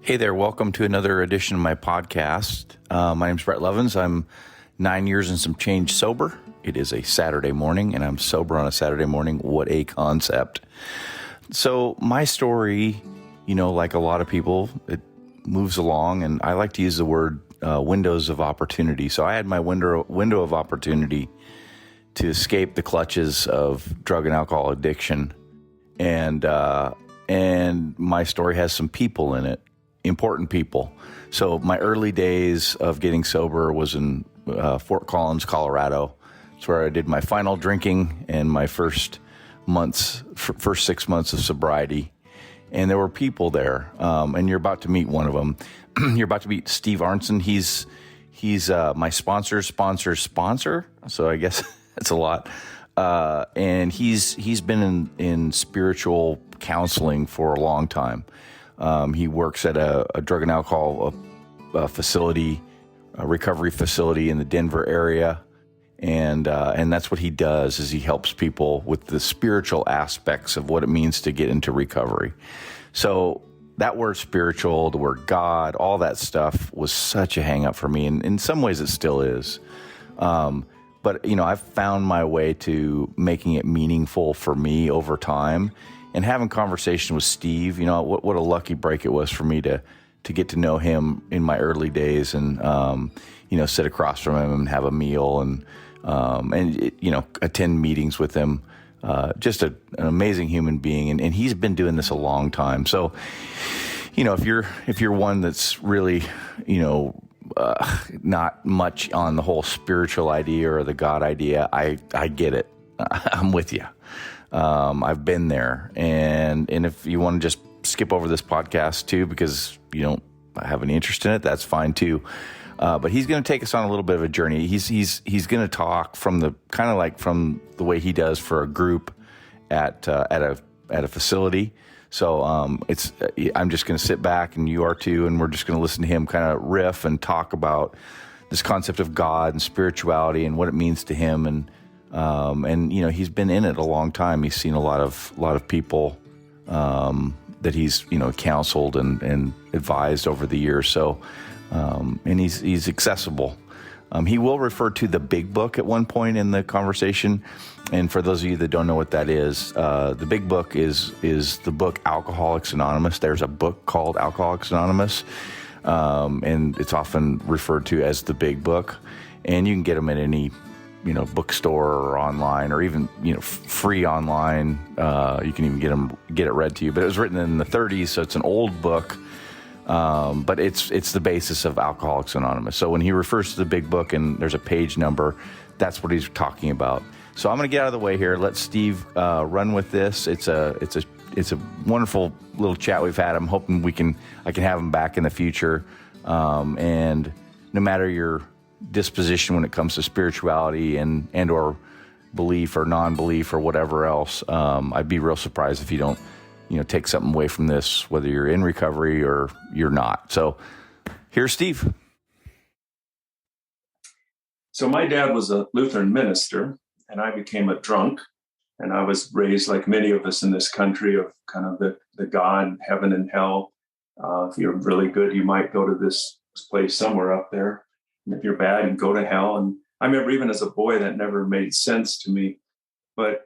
Hey there, welcome to another edition of my podcast. My name's Brett Levins. I'm 9 years and some change sober. It is a Saturday morning, and I'm sober on a Saturday morning. What a concept. So my story, like a lot of people, it moves along, and I like to use the word windows of opportunity. So I had my window of opportunity to escape the clutches of drug and alcohol addiction, and my story has some people in it. Important people. So my early days of getting sober was in Fort Collins, Colorado. It's where I did my final drinking and my first 6 months of sobriety. And there were people there, and you're about to meet one of them. You're about to meet Steve Aronson. He's my sponsor's sponsor. So I guess that's a lot. And he's been in spiritual counseling for a long time. He works at a drug and alcohol facility, a recovery facility in the Denver area, and that's what he does. Is he helps people with the spiritual aspects of what it means to get into recovery. So that word spiritual, the word God, all that stuff was such a hang up for me, and in some ways it still is. But I've found my way to making it meaningful for me over time. And having conversation with Steve, what a lucky break it was for me to get to know him in my early days, and sit across from him and have a meal and attend meetings with him. Just an amazing human being, and he's been doing this a long time. So, if you're one that's really not much on the whole spiritual idea or the God idea, I get it. I'm with you. I've been there, and if you want to just skip over this podcast too, because you don't have any interest in it, that's fine too. But he's going to take us on a little bit of a journey. He's going to talk from the kind of like from the way he does for a group at a facility. So I'm just going to sit back, and you are too, and we're just going to listen to him kind of riff and talk about this concept of God and spirituality and what it means to him. And he's been in it a long time. He's seen a lot of people that he's counseled and advised over the years. So and he's accessible. He will refer to the Big Book at one point in the conversation. And for those of you that don't know what that is, the Big Book is the book Alcoholics Anonymous. There's a book called Alcoholics Anonymous, and it's often referred to as the Big Book. And you can get them at any bookstore or online, or even free online. You can even get it read to you. But it was written in the 30s, so it's an old book. But it's the basis of Alcoholics Anonymous. So when he refers to the Big Book and there's a page number, that's what he's talking about. So I'm going to get out of the way here. Let Steve run with this. It's a wonderful little chat we've had. I'm hoping I can have him back in the future. And no matter your disposition when it comes to spirituality and or belief or non-belief or whatever else, I'd be real surprised if you don't take something away from this, whether you're in recovery or you're not. So here's Steve. So my dad was a Lutheran minister, and I became a drunk, and I was raised like many of us in this country of kind of the God, heaven and hell. If you're really good, you might go to this place somewhere up there. And if you're bad, you go to hell. And I remember even as a boy, that never made sense to me. But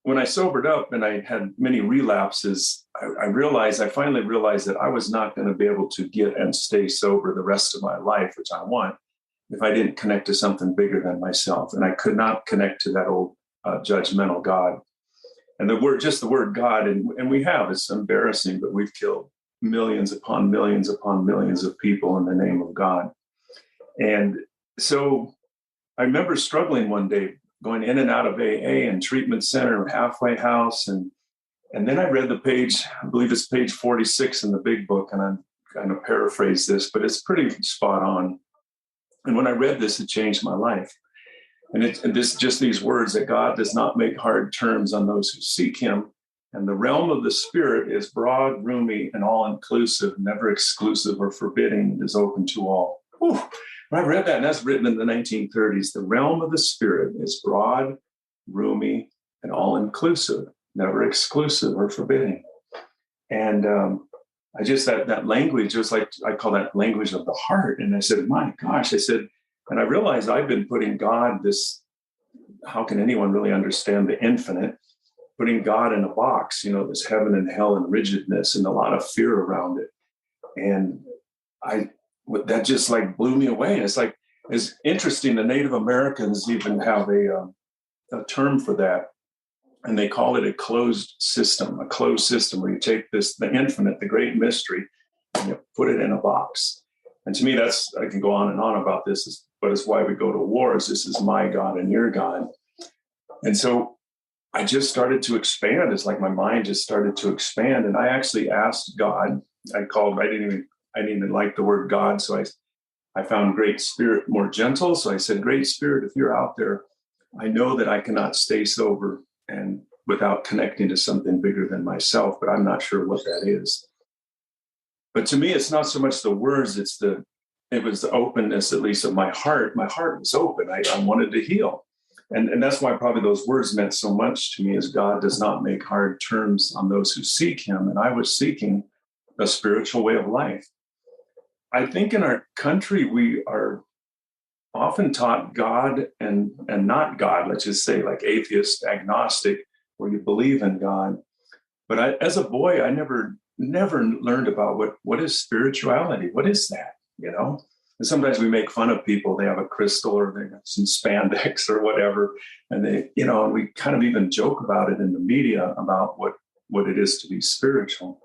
when I sobered up and I had many relapses, I finally realized that I was not going to be able to get and stay sober the rest of my life, which I want, if I didn't connect to something bigger than myself. And I could not connect to that old judgmental God. And the word God, and we have, it's embarrassing, but we've killed millions upon millions upon millions of people in the name of God. And so I remember struggling one day, going in and out of AA and treatment center, halfway house. And then I read the page, I believe it's page 46 in the Big Book, and I'm going to paraphrase this, but it's pretty spot on. And when I read this, it changed my life. And this just these words that God does not make hard terms on those who seek him. And the realm of the spirit is broad, roomy, and all-inclusive, never exclusive or forbidding. It is open to all. Whew. When I read that, and that's written in the 1930s, the realm of the spirit is broad, roomy, and all-inclusive, never exclusive or forbidding. And that language, it was like, I call that language of the heart. And I said, my gosh, I said, and I realized I've been putting God, how can anyone really understand the infinite? Putting God in a box, this heaven and hell and rigidness and a lot of fear around it. And that just like blew me away. And it's interesting. The Native Americans even have a term for that. And they call it a closed system where you take the infinite, the great mystery, and you put it in a box. And to me, I can go on and on about this, but it's why we go to wars. This is my God and your God. And so I just started to expand. It's like my mind just started to expand. And I actually asked God, I didn't even like the word God. So I found Great Spirit more gentle. So I said, Great Spirit, if you're out there, I know that I cannot stay sober and without connecting to something bigger than myself, but I'm not sure what that is. But to me, it's not so much the words, it was the openness, at least of my heart. My heart was open. I wanted to heal. And that's why probably those words meant so much to me, is God does not make hard terms on those who seek him. And I was seeking a spiritual way of life. I think in our country, we are often taught God and not God, let's just say like atheist, agnostic, where you believe in God. But as a boy, I never learned about what is spirituality. What is that, And sometimes we make fun of people. They have a crystal or they got some spandex or whatever. And and we kind of even joke about it in the media about what it is to be spiritual.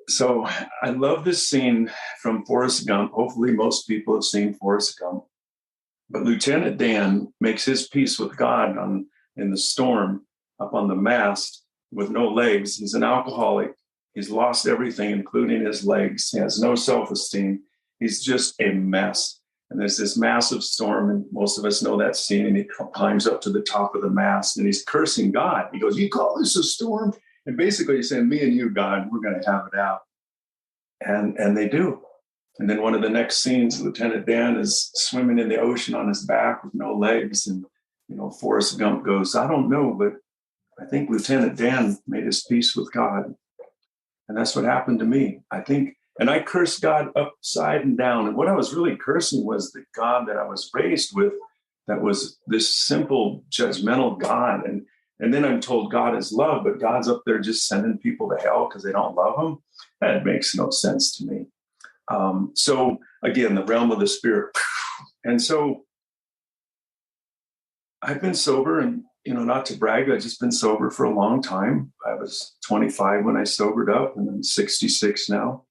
So I love this scene from Forrest Gump. Hopefully most people have seen Forrest Gump. But Lieutenant Dan makes his peace with God in the storm up on the mast with no legs. He's an alcoholic. He's lost everything, including his legs. He has no self-esteem. He's just a mess. And there's this massive storm, and most of us know that scene, and he climbs up to the top of the mast, and he's cursing God. He goes, you call this a storm? And basically he's saying, me and you, God, we're going to have it out. And they do. And then one of the next scenes, Lieutenant Dan is swimming in the ocean on his back with no legs. And, Forrest Gump goes, I don't know, but I think Lieutenant Dan made his peace with God. And that's what happened to me, I think. And I cursed God upside and down. And what I was really cursing was the God that I was raised with, that was this simple, judgmental God. And then I'm told God is love, but God's up there just sending people to hell because they don't love him. That makes no sense to me. So again, the realm of the spirit. And so I've been sober, and, not to brag, I've just been sober for a long time. I was 25 when I sobered up, and I'm 66 now.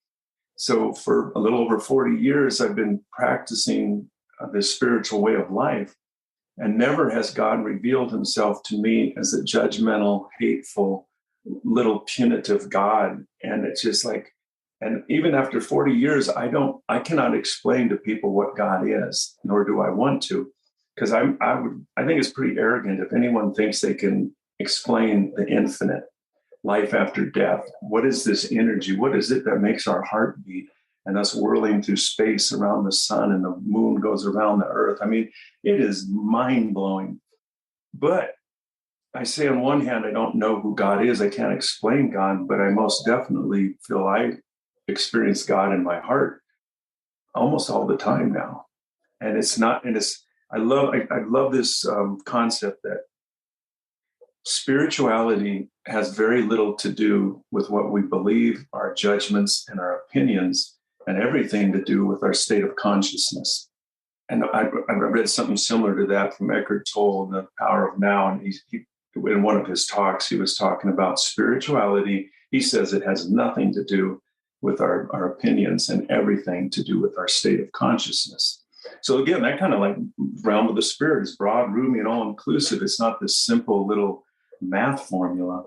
So for a little over 40 years, I've been practicing this spiritual way of life. And never has God revealed himself to me as a judgmental, hateful, little punitive God. And it's just like, and even after 40 years, I cannot explain to people what God is, nor do I want to, because I think it's pretty arrogant if anyone thinks they can explain the infinite, life after death. What is this energy? What is it that makes our heart beat and us whirling through space around the sun, and the moon goes around the earth? I mean, it is mind-blowing. But I say on one hand, I don't know who God is. I can't explain God, but I most definitely feel I experience God in my heart almost all the time now. And I love this concept that spirituality has very little to do with what we believe, our judgments and our opinions, and everything to do with our state of consciousness. And I read something similar to that from Eckhart Tolle, The Power of Now. And he in one of his talks, he was talking about spirituality. He says it has nothing to do with our opinions and everything to do with our state of consciousness. So again, that kind of like realm of the spirit is broad, roomy, and all inclusive. It's not this simple little math formula.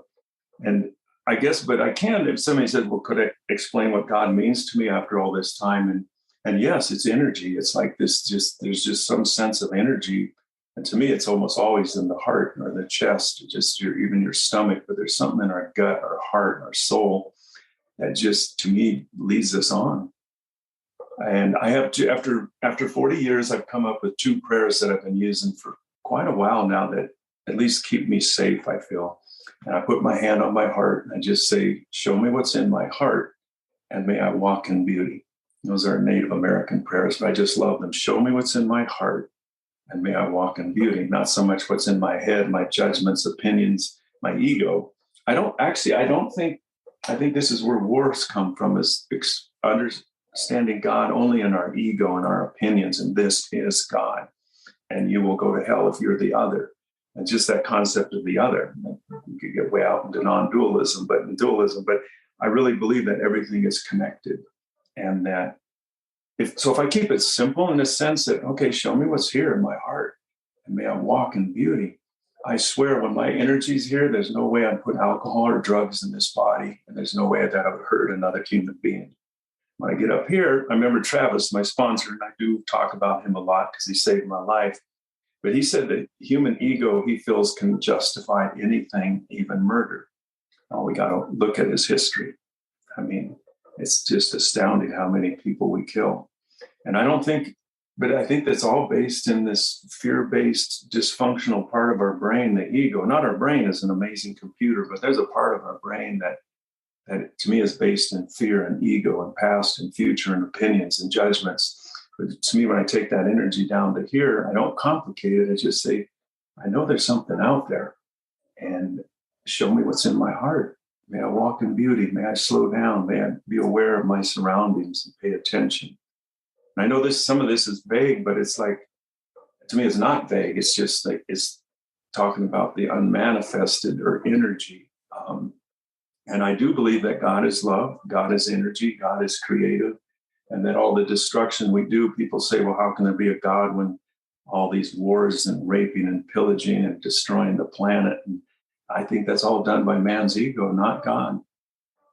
And I guess, but I can, if somebody said, well, could I explain what God means to me after all this time? And yes, it's energy. It's like there's just some sense of energy. And to me, it's almost always in the heart or the chest, or just even your stomach, but there's something in our gut, our heart, our soul that just, to me, leads us on. And I have to, after 40 years, I've come up with 2 prayers that I've been using for quite a while now that at least keep me safe, I feel. And I put my hand on my heart and I just say, show me what's in my heart and may I walk in beauty. Those are Native American prayers, but I just love them. Show me what's in my heart and may I walk in beauty. Not so much what's in my head, my judgments, opinions, my ego. I think this is where wars come from, is understanding God only in our ego and our opinions. And this is God. And you will go to hell if you're the other. And just that concept of the other. You could get way out into non-dualism, but in dualism. But I really believe that everything is connected. And that if I keep it simple in the sense that, okay, show me what's here in my heart and may I walk in beauty. I swear when my energy's here, there's no way I'd put alcohol or drugs in this body. And there's no way that I would hurt another human being. When I get up here, I remember Travis, my sponsor, and I do talk about him a lot because he saved my life. But he said that human ego, he feels, can justify anything, even murder. Oh, we got to look at his history. I mean, it's just astounding how many people we kill. And I think that's all based in this fear-based, dysfunctional part of our brain, the ego. Not our brain is an amazing computer, but there's a part of our brain that to me is based in fear and ego and past and future and opinions and judgments. But to me, when I take that energy down to here, I don't complicate it. I just say, I know there's something out there and show me what's in my heart. May I walk in beauty. May I slow down. May I be aware of my surroundings and pay attention. And I know some of this is vague, but it's like, to me, it's not vague. It's just like, it's talking about the unmanifested or energy. And I do believe that God is love, God is energy, God is creative, and that all the destruction we do, people say, well, how can there be a God when all these wars and raping and pillaging and destroying the planet? And I think that's all done by man's ego, not God.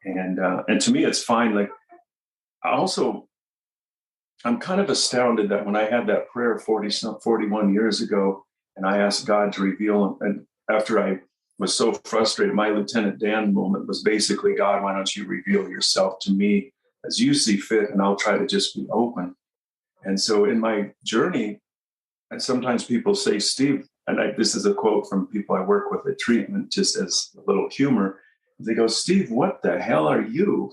And to me, it's fine. Like, I'm kind of astounded that when I had that prayer 41 years ago, and I asked God to reveal, and after I was so frustrated, my Lieutenant Dan moment was basically, God, why don't you reveal yourself to me as you see fit, and I'll try to just be open. And so in my journey, and sometimes people say, Steve, and this is a quote from people I work with at treatment, just as a little humor. They go, Steve, what the hell are you?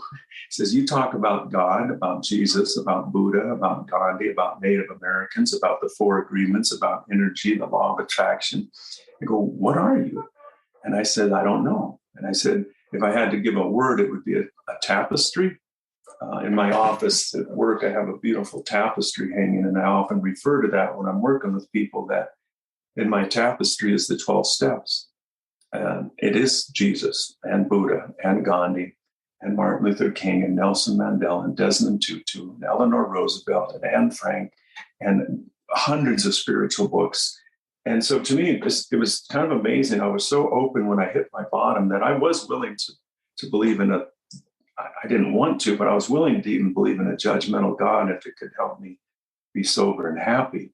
He says, you talk about God, about Jesus, about Buddha, about Gandhi, about Native Americans, about the 4 agreements, about energy, the law of attraction. I go, what are you? And I said, I don't know. And I said, if I had to give a word, it would be a tapestry. In my office at work, I have a beautiful tapestry hanging, and I often refer to that when I'm working with people, that in my tapestry is the 12 steps. It is Jesus and Buddha and Gandhi and Martin Luther King and Nelson Mandela and Desmond Tutu and Eleanor Roosevelt and Anne Frank and hundreds of spiritual books. And so to me, it was kind of amazing. I was so open when I hit my bottom that I was willing to believe in I didn't want to, but I was willing to even believe in a judgmental God if it could help me be sober and happy.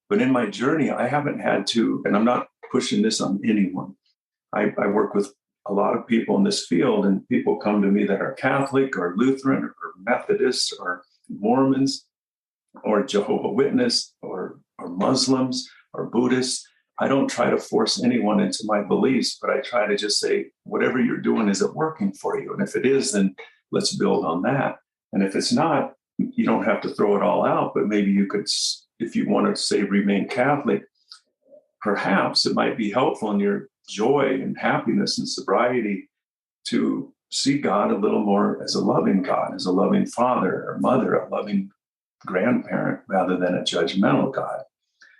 But in my journey, I haven't had to, and I'm not pushing this on anyone. I work with a lot of people in this field, and people come to me that are Catholic or Lutheran or Methodist or Mormons or Jehovah's Witness or Muslims or Buddhists. I don't try to force anyone into my beliefs, but I try to just say, whatever you're doing, is it working for you? And if it is, then let's build on that. And if it's not, you don't have to throw it all out, but maybe you could, if you want to say remain Catholic, perhaps it might be helpful in your joy and happiness and sobriety to see God a little more as a loving God, as a loving father or mother, a loving grandparent, rather than a judgmental God.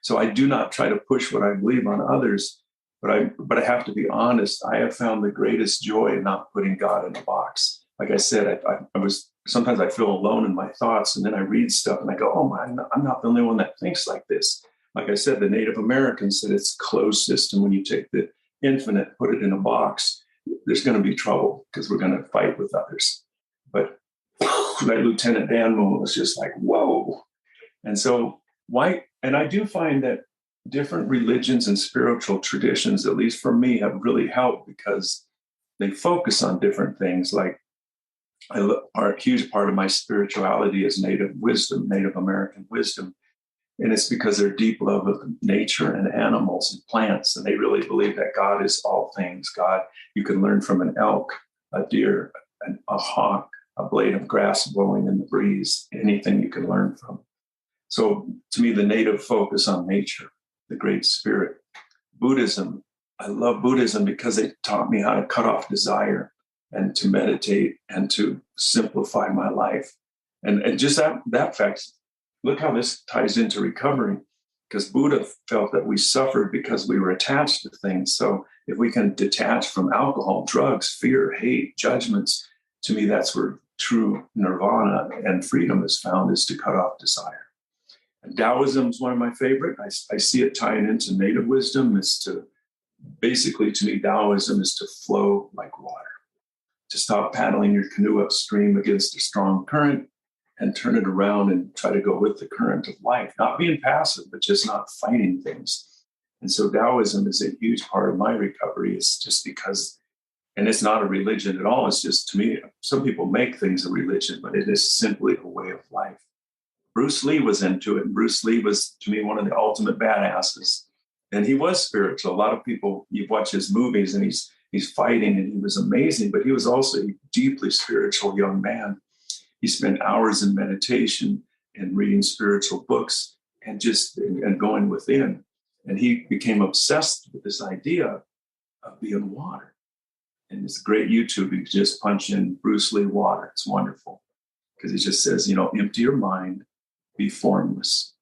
So I do not try to push what I believe on others, but I have to be honest. I have found the greatest joy in not putting God in a box. Like I said, sometimes I feel alone in my thoughts, and then I read stuff and I go, oh my, I'm not the only one that thinks like this. Like I said, the Native Americans said it's a closed system. When you take the infinite, put it in a box, there's going to be trouble because we're going to fight with others. But that Lieutenant Dan moment was just like, whoa. And so and I do find that different religions and spiritual traditions, at least for me, have really helped because they focus on different things. Like a huge part of my spirituality is Native wisdom, Native American wisdom. And it's because their deep love of nature and animals and plants. And they really believe that God is all things. God, you can learn from an elk, a deer, a hawk, a blade of grass blowing in the breeze, anything you can learn from. So to me, the native focus on nature, the Great Spirit. Buddhism, I love Buddhism because it taught me how to cut off desire and to meditate and to simplify my life. And just that fact, look how this ties into recovery, because Buddha felt that we suffered because we were attached to things. So if we can detach from alcohol, drugs, fear, hate, judgments, to me, that's where true nirvana and freedom is found, is to cut off desire. And Taoism is one of my favorite. I see it tying into native wisdom. It's to basically, to me, Taoism is to flow like water, to stop paddling your canoe upstream against a strong current and turn it around and try to go with the current of life, not being passive, but just not fighting things. And so Taoism is a huge part of my recovery. It's just because, and it's not a religion at all. It's just, to me, some people make things a religion, but it is simply a way of life. Bruce Lee was into it. And Bruce Lee was, to me, one of the ultimate badasses. And he was spiritual. A lot of people, you watch his movies and he's fighting and he was amazing, but he was also a deeply spiritual young man. He spent hours in meditation and reading spiritual books and going within. And he became obsessed with this idea of being water. And it's great YouTube. You can just punch in Bruce Lee water. It's wonderful because he just says, empty your mind, be formless.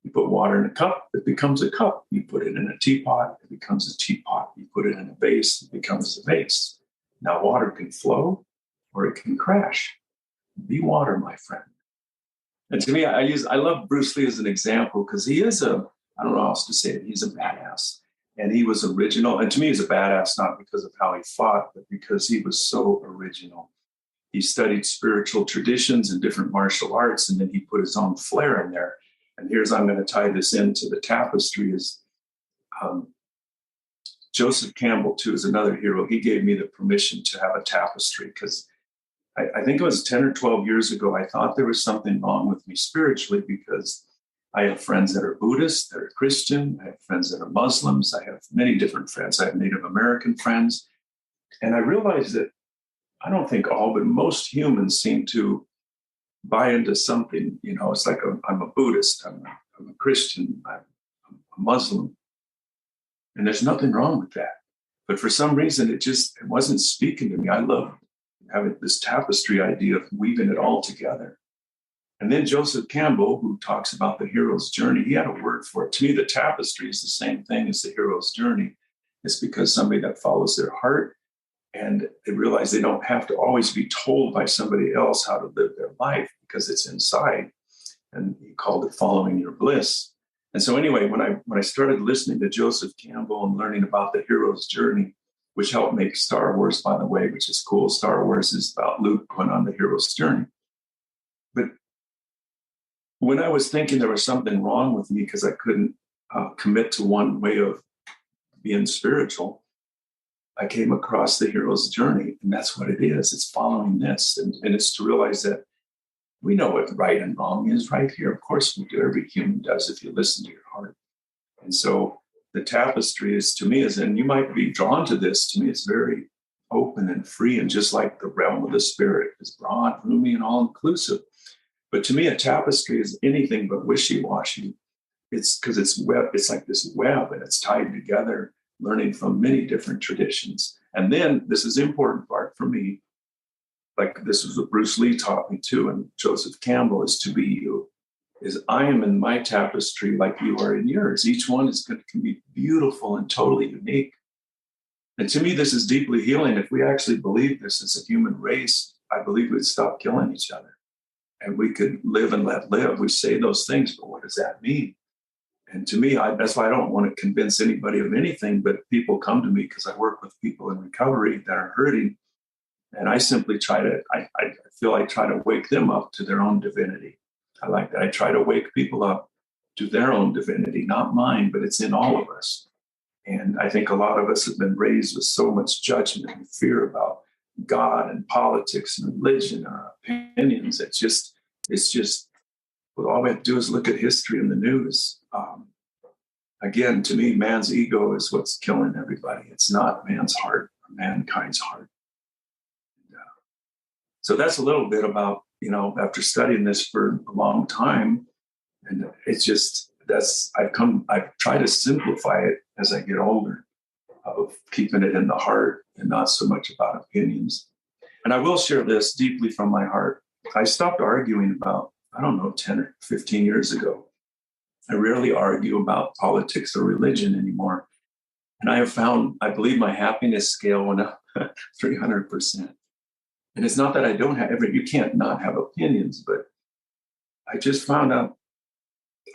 You put water in a cup, it becomes a cup. You put it in a teapot, it becomes a teapot. You put it in a vase, it becomes a vase. Now water can flow or it can crash. Be water, my friend. And to me, I love Bruce Lee as an example because he is I don't know how else to say it, he's a badass. And he was original. And to me, he's a badass not because of how he fought, but because he was so original. He studied spiritual traditions and different martial arts, and then he put his own flair in there. And I'm going to tie this into the tapestry, is Joseph Campbell, too, is another hero. He gave me the permission to have a tapestry because I think it was 10 or 12 years ago, I thought there was something wrong with me spiritually because I have friends that are Buddhist, that are Christian. I have friends that are Muslims. I have many different friends. I have Native American friends. And I realized that I don't think all, but most humans seem to buy into something. It's like I'm a Buddhist, I'm a Christian, I'm a Muslim. And there's nothing wrong with that. But for some reason, it wasn't speaking to me. I love having this tapestry idea of weaving it all together. And then Joseph Campbell, who talks about the hero's journey, he had a word for it. To me, the tapestry is the same thing as the hero's journey. It's because somebody that follows their heart and they realize they don't have to always be told by somebody else how to live their life because it's inside. And he called it following your bliss. And so anyway, when I started listening to Joseph Campbell and learning about the hero's journey, which helped make Star Wars, by the way, which is cool. Star Wars is about Luke going on the hero's journey. But when I was thinking there was something wrong with me because I couldn't commit to one way of being spiritual, I came across the hero's journey, and that's what it is. It's following this, and it's to realize that we know what right and wrong is right here. Of course we do. Every human does if you listen to your heart. And so the tapestry is, to me, and you might be drawn to this, to me it's very open and free, and just like the realm of the spirit is broad, roomy, and all-inclusive. But to me, a tapestry is anything but wishy-washy. It's because it's web. It's like this web, and it's tied together, learning from many different traditions. And then this is the important part for me. Like this is what Bruce Lee taught me too, and Joseph Campbell, is to be you. Is I am in my tapestry like you are in yours. Each one can be beautiful and totally unique. And to me, this is deeply healing. If we actually believe this as a human race, I believe we'd stop killing each other. And we could live and let live. We say those things, but what does that mean? And to me, that's why I don't want to convince anybody of anything, but people come to me because I work with people in recovery that are hurting. And I simply try to wake them up to their own divinity. I like that. I try to wake people up to their own divinity, not mine, but it's in all of us. And I think a lot of us have been raised with so much judgment and fear about God and politics and religion and our opinions. It's just Well, all we have to do is look at history in the news. Again, to me, man's ego is what's killing everybody. It's not man's heart or mankind's heart. So that's a little bit about, after studying this for a long time, and it's just, I've tried to simplify it as I get older, of keeping it in the heart and not so much about opinions. And I will share this deeply from my heart. I stopped arguing about, 10 or 15 years ago. I rarely argue about politics or religion anymore. And I have found, I believe my happiness scale went up 300%. And it's not that I don't have you can't not have opinions, but I just found out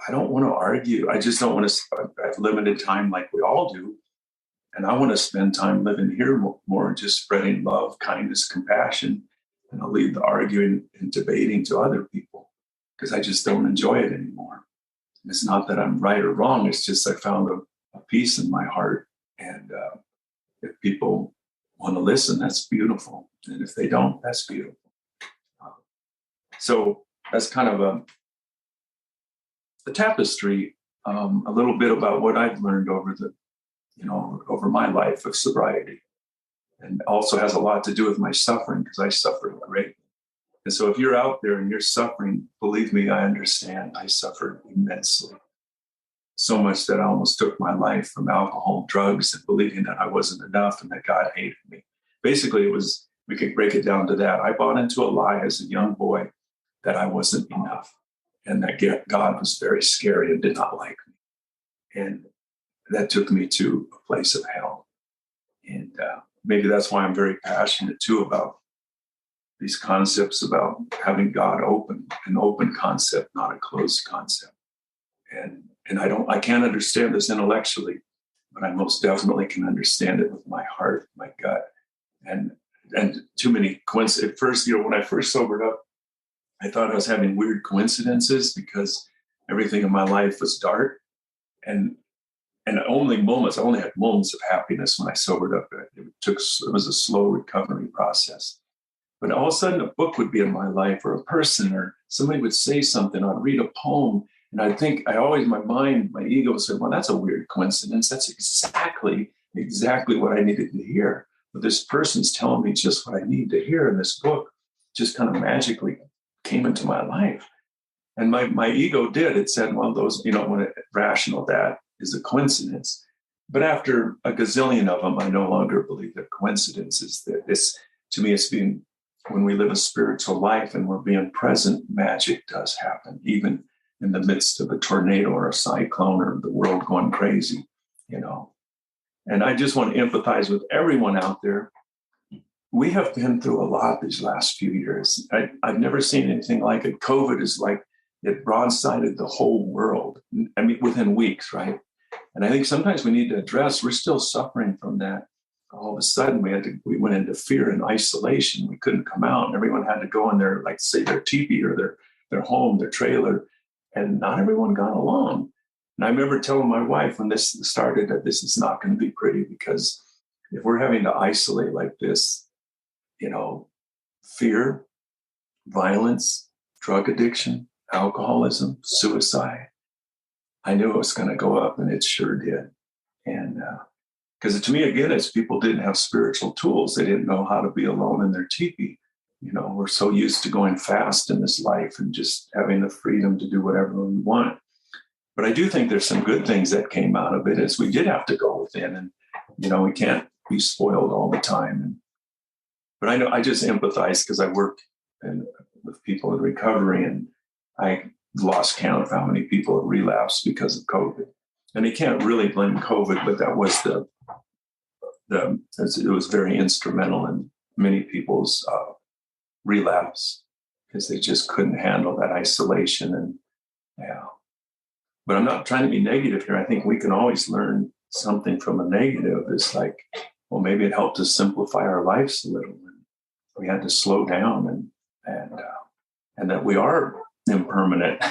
I don't want to argue. I just don't want to, I have limited time like we all do. And I want to spend time living here more, just spreading love, kindness, compassion. And I'll leave the arguing and debating to other people because I just don't enjoy it anymore. And it's not that I'm right or wrong. It's just I found a peace in my heart. And if people want to listen, that's beautiful. And if they don't, that's beautiful. So that's kind of the tapestry, a little bit about what I've learned over my life of sobriety. And also has a lot to do with my suffering because I suffered greatly. And so if you're out there and you're suffering, believe me, I understand. I suffered immensely. So much that I almost took my life from alcohol, drugs, and believing that I wasn't enough and that God hated me. Basically, we could break it down to that. I bought into a lie as a young boy that I wasn't enough and that God was very scary and did not like me. And that took me to a place of hell. And maybe that's why I'm very passionate too about these concepts about having God open, an open concept, not a closed concept. And I can't understand this intellectually, but I most definitely can understand it with my heart, my gut. And too many coincidences. At first, when I first sobered up, I thought I was having weird coincidences because everything in my life was dark. And I only had moments of happiness when I sobered up. It was a slow recovery process. But all of a sudden, a book would be in my life, or a person, or somebody would say something. I'd read a poem, and my ego said, "Well, that's a weird coincidence. That's exactly what I needed to hear." But this person's telling me just what I need to hear, and this book just kind of magically came into my life. And my ego did. It said, "Well, rational, that is a coincidence." But after a gazillion of them, I no longer believe they're coincidences. To me, it's being, when we live a spiritual life and we're being present, magic does happen, even in the midst of a tornado or a cyclone or the world going crazy, And I just want to empathize with everyone out there. We have been through a lot these last few years. I've never seen anything like it. COVID is like, it broadsided the whole world. I mean, within weeks, right? And I think sometimes we need to address, we're still suffering from that. All of a sudden, we went into fear and isolation. We couldn't come out, and everyone had to go in their, like, say, their teepee or their home, their trailer, and not everyone got along. And I remember telling my wife when this started that this is not going to be pretty, because if we're having to isolate like this, fear, violence, drug addiction, alcoholism, suicide, I knew it was going to go up, and it sure did. And because to me, again, it's people didn't have spiritual tools. They didn't know how to be alone in their teepee. We're so used to going fast in this life and just having the freedom to do whatever we want. But I do think there's some good things that came out of it, is we did have to go within, and, we can't be spoiled all the time. But I know I just empathize because I work with people in recovery, and I lost count of how many people have relapsed because of COVID. And you can't really blame COVID, but that was it was very instrumental in many people's relapse, because they just couldn't handle that isolation. And but I'm not trying to be negative here. I think we can always learn something from a negative. It's like, well, maybe it helped us simplify our lives a little. And we had to slow down, and that we are impermanent.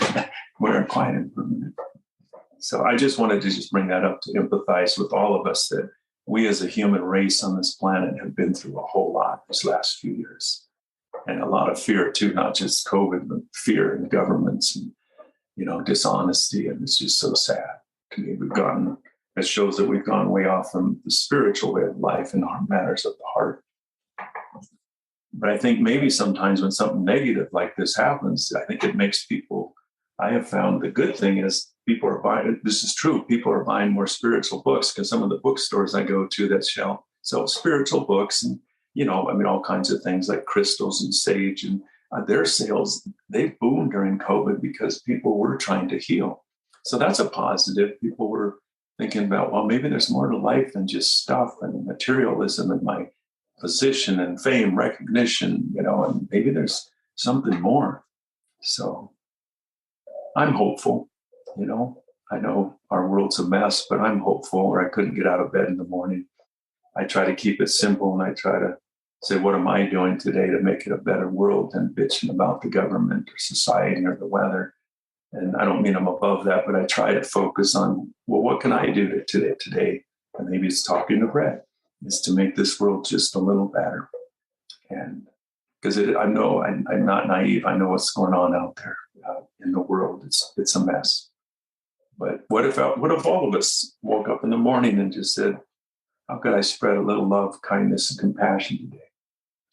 We're quite impermanent. So I just wanted to just bring that up to empathize with all of us, that we as a human race on this planet have been through a whole lot these last few years. And a lot of fear too, not just COVID, but fear in governments and dishonesty. And it's just so sad to me. It shows that we've gone way off from the spiritual way of life and our matters of the heart. But I think maybe sometimes when something negative like this happens, I think it makes people, I have found the good thing is people are buying, this is true, people are buying more spiritual books, because some of the bookstores I go to that sell spiritual books and, all kinds of things like crystals and sage, and their sales, they boomed during COVID because people were trying to heal. So that's a positive. People were thinking about, well, maybe there's more to life than just stuff and materialism and my position and fame, recognition, and maybe there's something more. So I'm hopeful, I know our world's a mess, but I'm hopeful, or I couldn't get out of bed in the morning. I try to keep it simple, and I try to say, what am I doing today to make it a better world than bitching about the government or society or the weather? And I don't mean I'm above that, but I try to focus on, well, what can I do today? And maybe it's talking to Brett, is to make this world just a little better. And because I know I'm not naive. I know what's going on out there in the world. It's a mess. But what if all of us woke up in the morning and just said, how could I spread a little love, kindness, and compassion today?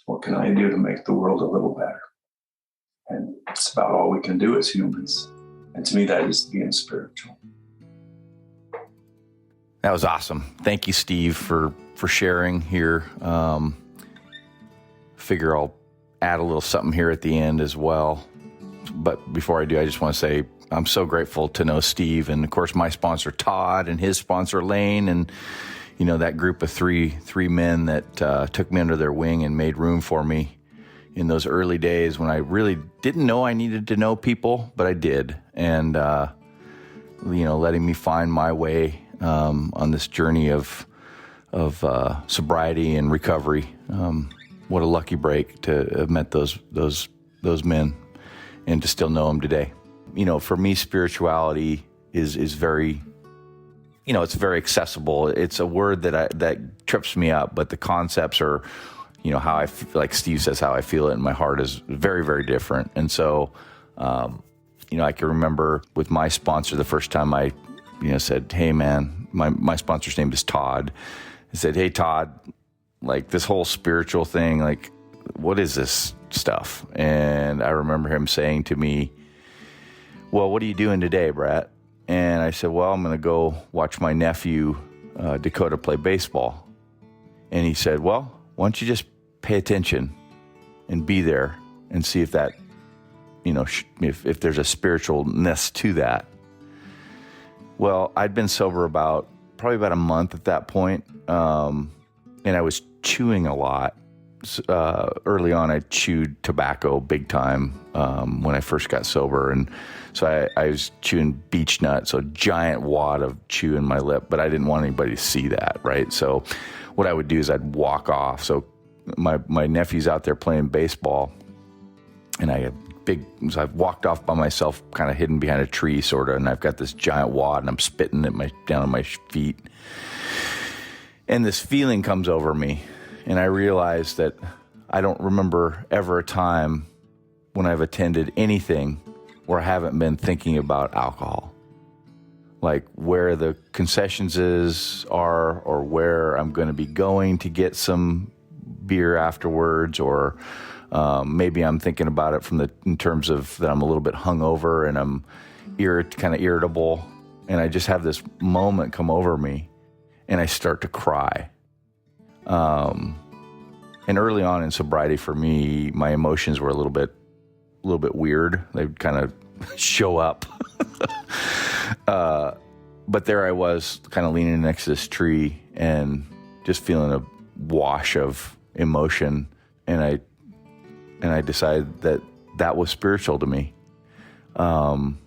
What can I do to make the world a little better? And it's about all we can do as humans. And to me, that is being spiritual. That was awesome. Thank you, Steve, for sharing here. Figure I'll add a little something here at the end as well. But before I do, I just want to say I'm so grateful to know Steve, and of course my sponsor Todd and his sponsor Lane, and that group of three men that took me under their wing and made room for me in those early days when I really didn't know I needed to know people, but I did. And, letting me find my way on this journey of sobriety and recovery. What a lucky break to have met those men and to still know them today. For me, spirituality is very, it's very accessible. It's a word that trips me up, but the concepts are, how like Steve says, how I feel it in my heart is very, very different. And so, I can remember with my sponsor, the first time I, said, hey man, my sponsor's name is Todd. I said, hey Todd, like this whole spiritual thing, like what is this stuff? And I remember him saying to me, well, what are you doing today, Brett? And I said, well, I'm going to go watch my nephew, Dakota, play baseball. And he said, well, why don't you just pay attention and be there and see if that, if there's a spiritualness to that. Well, I'd been sober probably about a month at that point. And I was chewing a lot. Early on, I chewed tobacco big time when I first got sober. And so I was chewing beech nuts, so a giant wad of chew in my lip, but I didn't want anybody to see that, right? So what I would do is I'd walk off. So my nephew's out there playing baseball, and so I've walked off by myself, kind of hidden behind a tree, sort of, and I've got this giant wad, and I'm spitting down on my feet. And this feeling comes over me, and I realize that I don't remember ever a time when I've attended anything where I haven't been thinking about alcohol, like where the concessions are, or where I'm going to be going to get some beer afterwards, or maybe I'm thinking about it in terms of that I'm a little bit hungover and I'm kind of irritable, and I just have this moment come over me, and I start to cry. And early on in sobriety for me, my emotions were a little bit weird. They'd kind of show up. But there I was, kind of leaning next to this tree and just feeling a wash of emotion. And I decided that was spiritual to me. And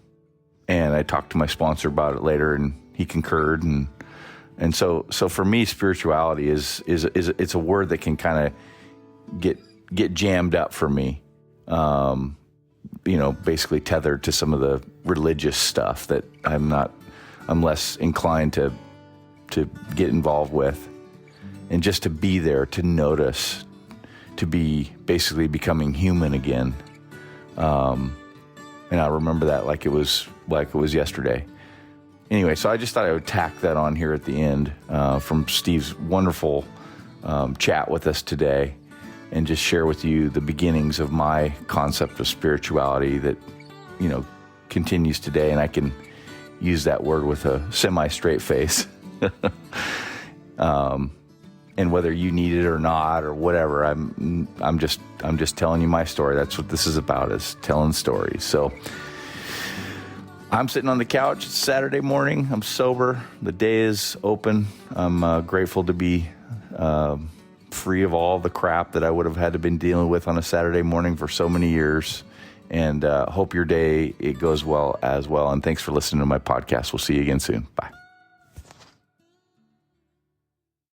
I talked to my sponsor about it later, and he concurred. And so for me, spirituality is it's a word that can kind of get jammed up for me. Basically tethered to some of the religious stuff that I'm less inclined to get involved with. And just to be there, to notice, to be basically becoming human again. And I remember that like it was yesterday. Anyway, so I just thought I would tack that on here at the end from Steve's wonderful chat with us today, and just share with you the beginnings of my concept of spirituality that, continues today. And I can use that word with a semi-straight face. And whether you need it or not or whatever, I'm just telling you my story. That's what this is about, is telling stories. So I'm sitting on the couch. It's Saturday morning. I'm sober. The day is open. I'm grateful to be free of all the crap that I would have had to been dealing with on a Saturday morning for so many years. And hope your day, it goes well as well. And thanks for listening to my podcast. We'll see you again soon. Bye.